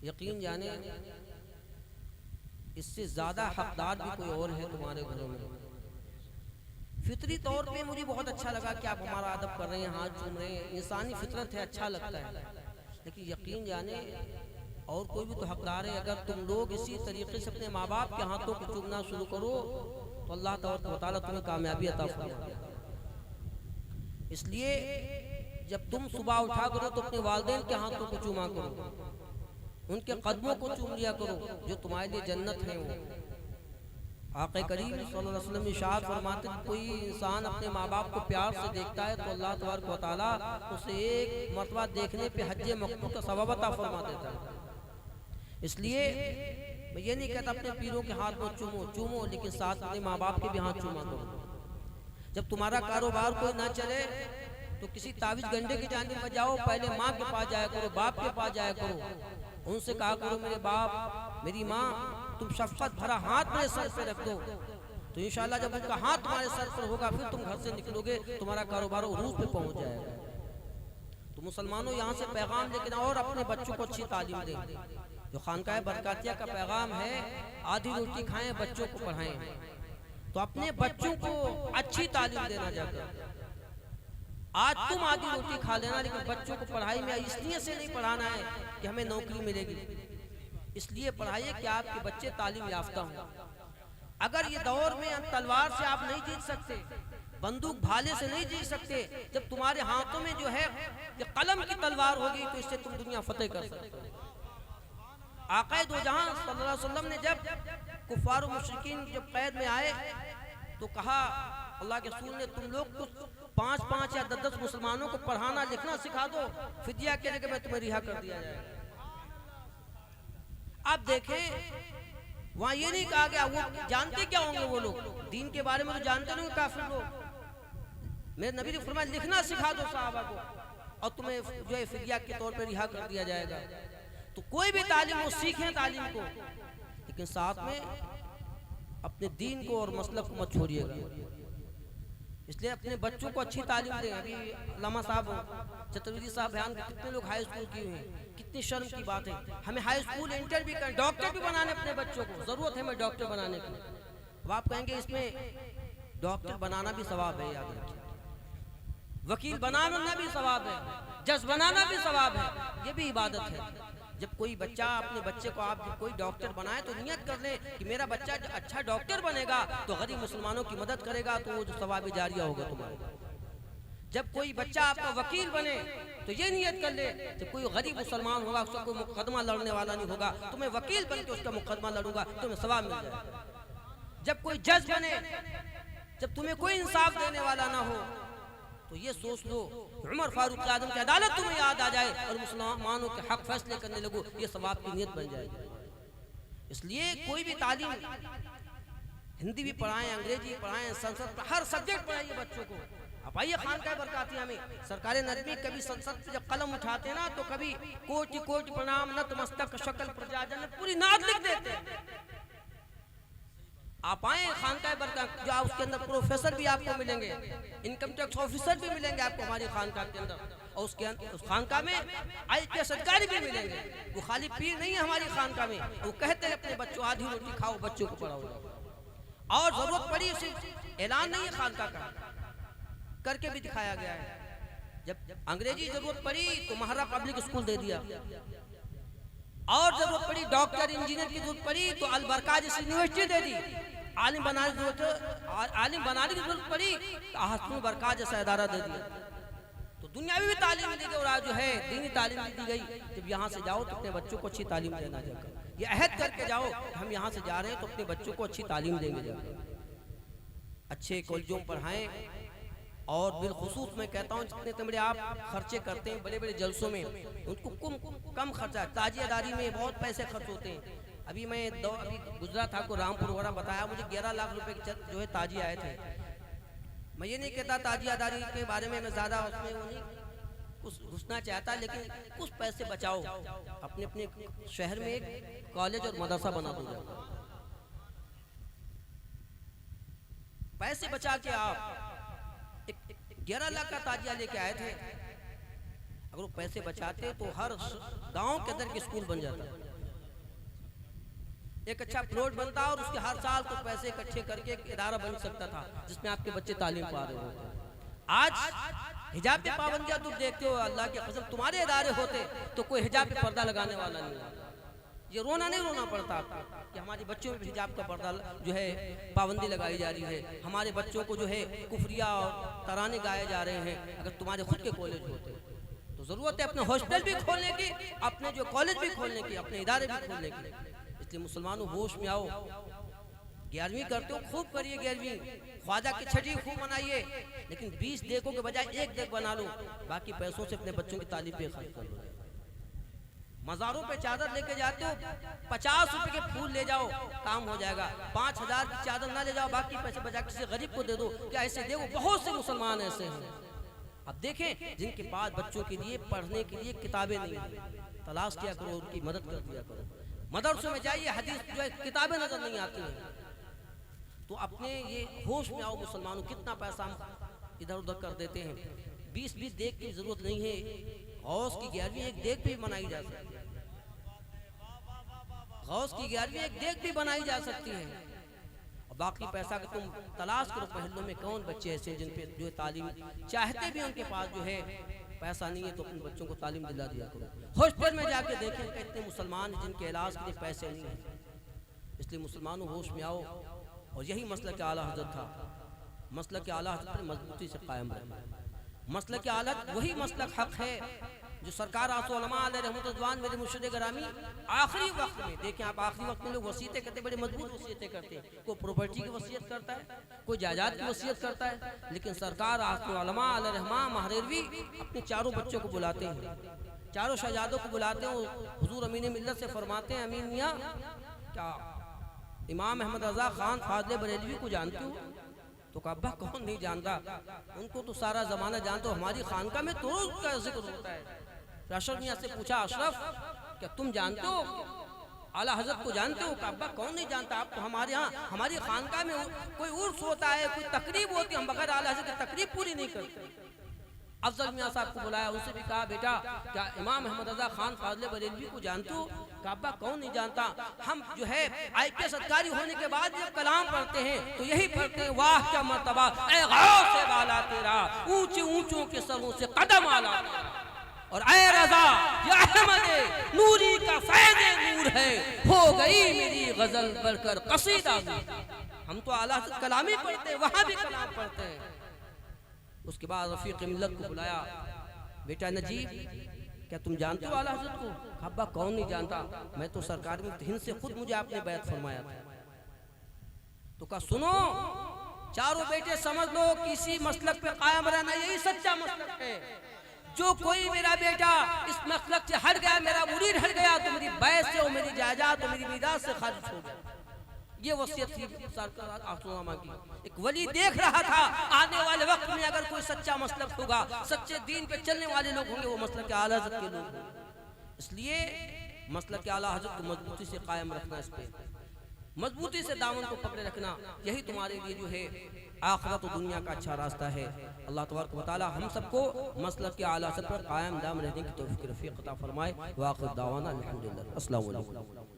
यकीन जाने इससे ज्यादा हकदार भी कोई और है तुम्हारे घरों में। फितरी तौर पे मुझे बहुत अच्छा लगा कि आप हमारा अदब कर रहे हैं, हाथ चूम रहे हैं, इंसानी फितरत है, अच्छा लगता है। लेकिन यकीन जाने और कोई भी तो हकदार है। अगर तुम लोग इसी तरीके से अपने माँ बाप के हाथों को चूमना शुरू करो तो अल्लाह ताला तुम्हें कामयाबी अता फरमाएगा। इसलिए जब तुम सुबह उठा करो तो अपने वालिदैन के हाथों को चूमा करो, उनके कदमों को चूम लिया करो, जो तुम्हारे लिए जन्नत है। वो आक़ा करीम सल्लल्लाहु अलैहि वसल्लम इरशाद फरमाते हैं, कोई इंसान अपने माँ बाप को प्यार से देखता है तो अल्लाह तबारक व तआला उसे एक मरतबा देखने पे हज्जे मकबूल का सवाब अता फरमा देता है। इसलिए मैं ये नहीं कहता अपने पीरों के हाथ में चूमो, लेकिन साथ अपने माँ बाप के भी हाथ चूमा करो। जब तुम्हारा कारोबार कोई ना चले तो किसी तावीज गंडे की जानिब में जाओ, पहले माँ के पास जाया करो, बाप के पास जाया करो, उनसे कहा करो मेरे बाप मेरी माँ तुम शफ़क़त भरा हाथ मेरे सर पे रख दो, तो इंशाअल्लाह जब उनका हाथ तुम्हारे सर पर होगा फिर तुम घर से निकलोगे, तुम्हारा कारोबार उरूज पे पहुंच जाएगा। तो मुसलमानों यहाँ से पैगाम लेकिन और अपने बच्चों को अच्छी तालीम दें। जो खानकाह बरकातिया का पैगाम है, आधी रोटी खाएं बच्चों को पढ़ाएं, तो अपने बच्चों को अच्छी तालीम देना जाकर। आज तुम आधी रोटी खा लेना, लेकिन बच्चों को पढ़ाई में इसलिए से नहीं पढ़ाना है कि हमें नौकरी मिलेगी, इसलिए पढ़ाइए कि आपके बच्चे तालीम याफ्ता हों। अगर ये दौर में तलवार से आप नहीं जीत सकते, बंदूक भाले से नहीं जीत सकते, जब तुम्हारे हाथों में जो है ये कलम की तलवार होगी तो इससे तुम दुनिया फतेह कर सकते हो। आक़ा दो जहां सल्लल्लाहु अलैहि वसल्लम ने जब कुफ़ार और मुशरिकीन जब कैद में आए तो कहा अल्लाह के रसूल ने तुम लोग कुछ 5-5 या 10-10 मुसलमानों को पढ़ाना लिखना सिखा दो, फिदिया के जगह में तुम्हें रिहा कर दिया जाएगा। आप देखें वहां ये नहीं कहा गया, वो जानते क्या होंगे वो लोग, दीन के बारे में तो जानते नहीं काफिर लोग। मेरे नबी ने फरमाया लिखना सिखा दो साहबा को और तुम्हें जो है फिदिया के तौर पर रिहा कर दिया जाएगा। तो कोई भी तालीम वो सीखें तालीम को, लेकिन साथ में अपने दीन को और मसलक को मत छोड़िएगा। इसलिए अपने बच्चों को अच्छी तालीम दें। अभी अल्लामा साहब चतुर्वेदी साहब बयान कर, कितने लोग हाई स्कूल किए हुए हैं, कितनी शर्म की बात है। हमें हाई स्कूल इंटर भी करें, डॉक्टर भी बनाने अपने बच्चों को, जरूरत है हमें डॉक्टर बनाने की। अब आप कहेंगे इसमें डॉक्टर बनाना भी सवाब है, याद रखिए, वकील बनाना भी सवाब है, जज बनाना भी सवाब है, ये भी इबादत है। जब कोई बच्चा अपने बच्चे को आप कोई डॉक्टर बनाए तो नियत कर ले कि मेरा बच्चा अच्छा डॉक्टर बनेगा तो गरीब मुसलमानों की मदद करेगा, तो वो जो सवाब जारिया होगा तुम्हारा। जब कोई बच्चा आपका वकील बने तो ये नियत कर ले कि कोई गरीब मुसलमान होगा, उसका कोई मुकदमा लड़ने वाला नहीं होगा, तो मैं वकील बन के उसका मुकदमा लड़ूंगा, तुम्हें सवाब मिल जाएगा। जब कोई जज बने, जब तुम्हें कोई इंसाफ देने वाला ना हो, तो ये सोच लो उमर फारूक आजम की अदालत तुम्हें याद आ जाए और मुसलमानों के हक फैसले करने लगो, ये सवाब की नियत बन जाएगी। इसलिए कोई भी तालीम, हिंदी भी पढ़ाएं, अंग्रेजी पढ़ाएं, संस्कृत, हर सब्जेक्ट पढ़ाइए बच्चों को। आप आइए खानकाह बरकातिया में, सरकार नज़मी कभी संसद से जब कलम उठाते ना तो कभी कोटि कोटि प्रणाम नतमस्तक शकल प्रजाजन पूरी नात लिख देते हैं। आप आए खानकाह बरकात, जो उसके अंदर प्रोफेसर भी आपको मिलेंगे, इनकम टैक्स ऑफिसर भी मिलेंगे आपको हमारी खानकाह के अंदर, और उसके उस खानकाह में IPS अधिकारी भी मिलेंगे। वो खाली पीर नहीं है हमारी खानकाह में, वो कहते हैं अपने बच्चों आधी रोटी खाओ, बच्चों को पढ़ाओ, और जरूरत पड़ी सिर्फ ऐलान नहीं है खानकाह का, करके भी दिखाया गया है। जब अंग्रेजी जरूरत पड़ी तो महारा पब्लिक स्कूल दे दिया, और जरूरत पड़ी डॉक्टर इंजीनियर की जरूरत पड़ी तो अलबरका जैसी यूनिवर्सिटी दे दी, आलिम बनाने की जरूरत पड़ी तो आहसन बरका जैसा इदारा दे दिया। तो दुनियावी भी तालीम दी गई और आज जो है दीनी तालीम दी गई। जब यहाँ से जाओ तो अपने बच्चों को अच्छी तालीम देना जाकर, ये अहद करके जाओ हम यहाँ से जा रहे हैं तो अपने बच्चों को अच्छी तालीम देंगे जाकर, अच्छे कॉलेजों पढ़ाएं। और बिलखुसूस मैं कहता हूँ जितने तमड़े आप खर्चे करते हैं बड़े बड़े जलसों में, उनको कम खर्चा, ताजियादारी में बहुत पैसे खर्च होते हैं। अभी मैं अभी गुजरात था को रामपुर वगैरह बताया, मुझे 11 लाख रुपए जो है ताजी आए थे। मैं ये नहीं कहता ताजियादारी के बारे में मैं ज़्यादा उसमें वो नहीं कुछ घुसना चाहता, लेकिन कुछ पैसे बचाओ, अपने अपने शहर में एक कॉलेज और मदरसा बना दो। पैसे बचा के आप 11 लाख का ताजिया लेके आए थे, अगर वो पैसे बचाते तो हर गांव के अंदर स्कूल बन जाता। एक अच्छा प्लॉट बनता और उसके हर साल कुछ पैसे इकट्ठे करके एक इदारा बन सकता था जिसमें आपके बच्चे तालीम पा रहे होते। आज हिजाब की पाबंदियां तुम देखते हो, अल्लाह के कसम तुम्हारे इदारे होते तो कोई हिजाब पे पर्दा लगाने वाला नहीं होता। ये रोना नहीं रोना पड़ता आपको कि हमारे बच्चों में हिजाब का पर्दा जो है पाबंदी लगाई जा रही है, हमारे बच्चों को जो है कुफरिया और तराने गाए जा रहे हैं। अगर तुम्हारे खुद के कॉलेज होते तो जरूरत है अपने हॉस्टल भी खोलने की, अपने जो कॉलेज भी खोलने की, अपने इदारे भी खोलने की। इसलिए मुसलमानों होश में आओ। 11वीं करते हो खूब करिए, 11वीं ख्वाजा की छठी खूब मनाइए, लेकिन 20 देखों के बजाय एक देख बना लो। बाकी पैसों से अपने बच्चों की तालीम पे खर्च कर लो। मज़ारों पे चादर लेके जाते हो, 50 रुपए के फूल ले जाओ, काम हो जाएगा। 5000 की चादर ना ले जाओ, बाकी पैसे बचा किसी गरीब को दे दो। क्या ऐसे देखो बहुत से मुसलमान ऐसे हैं। अब देखें जिनके पास बच्चों के लिए पढ़ने के लिए किताबें नहीं है, तलाश किया करो, उनकी मदद कर दिया करो। मदरसों में जाइए, हदीस जो है किताबें नजर नहीं आती हैं। तो अपने ये होश में आओ मुसलमानों, कितना पैसा हम इधर उधर कर देते हैं। 20 देख की जरूरत नहीं है। गौस की 11वीं एक देख भी बनाई जा सकती है। गौस की 11वीं एक देख भी बनाई जा सकती है। और बाकी पैसा का तुम तलाश करो महल्लों में कौन बच्चे ऐसे जिन पे जो तालीम चाहते भी उनके पास जो है पैसा नहीं है, तो अपने बच्चों को तालीम दिला दिया करो। हॉस्टल में जाके देखें कितने मुसलमान जिनके इलाज के लिए पैसे नहीं हैं। इसलिए मुसलमानों होश में आओ। और यही मसलक आला हज़रत था। मसलक आला हज़रत पर मजबूती से कायम रहना। मसलक आला वही मसलक हक है जो सरकार आसुलमा रहमतुल्लाह मेरे मुर्शिद गिरामी आखिरी वक्त में देखें आप, आखिरी वक्त में लोग वसीयतें करते, बड़े मजबूत वसीयतें करते हैं। कोई प्रॉपर्टी की वसीयत करता है, कोई जायदाद की वसीयत करता है, लेकिन सरकार आसुलमा रहमान महरेरवी अपने चारों बच्चों को बुलाते हैं, चारों शहजादों को बुलाते हैं। हुजूर अमीन मिल्लत से फरमाते हैं, अमीन मियाँ क्या इमाम अहमद रजा खान फाजले बरेलवी को जानते हो? तो कहा अब्बा कौन नहीं जानता, उनको तो सारा जमाना जानते हो, हमारी खानका में तो रोज का जिक्र होता है। अशरफ मियाँ से पूछा, अशरफ क्या तुम जानते हो, आला हजरत को जानते हो? कहा अब्बा कौन नहीं जानता, आप तो हमारे यहाँ हमारी खानका में कोई उर्स होता है, कोई तकरीब होती है, हम बगैर आला हजरत की तकरीब पूरी नहीं करते। अफजल मियाँ साहब को बुलाया, उनसे भी कहा बेटा क्या इमाम अहमद रजा खान फाजले बरेलवी को जानते हो? कहा अब्बा कौन नहीं जानता, हम जो है IPS अधिकारी होने के बाद जब कलाम पढ़ते हैं तो यही पढ़ते हैं, वाह क्या मर्तबा ऐ गौसे वाला तेरा, ऊंचे ऊंचों के सरों से कदम आला, और ऐ रजा ये अहमद नूरी का फैज़ नूर है, हो गई मेरी गजल बढ़कर कसीदा। हम तो आला कलाम ही पढ़ते हैं, वहां भी कलाम पढ़ते हैं। उसके बाद रफीक मिल्लत को बुलाया, बेटा नजीब क्या तुम जानते हो आला हज़रत को? अब्बा कौन नहीं जानता, मैं तो सरकार में हिंद से खुद मुझे आपने बैत फरमाया था। तो कहा सुनो चारों बेटे समझ लो, किसी मसलक पे कायम रहना यही सच्चा मसलक है। जो कोई मेरा बेटा इस मसलक से हट गया, मेरा मुरीद हट गया, तो मेरी बैत से और मेरी जायदाद और मेरी मीरास से खारिज हो गया। ये वसीयत थी सरकार आसुलमा की। एक वली देख रहा था आने वाले वक्त में अगर कोई सच्चा मसलक होगा, सच्चे दीन पे चलने वाले लोग होंगे, वो मसलक आला हज़रत के लोग होंगे। इसलिए मसलक आला हज़रत को मजबूती से कायम रखना, इस पे मजबूती से दामन को पकड़े रखना, यही तुम्हारे लिए जो है आखिरत और दुनिया का अच्छा रास्ता है। अल्लाह तबारक व तआला हम सबको मसलक आला हज़रत पर कायम दाम रहने की तौफीक रफ़ीक अता फरमाए। व आखिर दावाना अल्हम्दुलिल्लाह। अस्सलामु अलैकुम।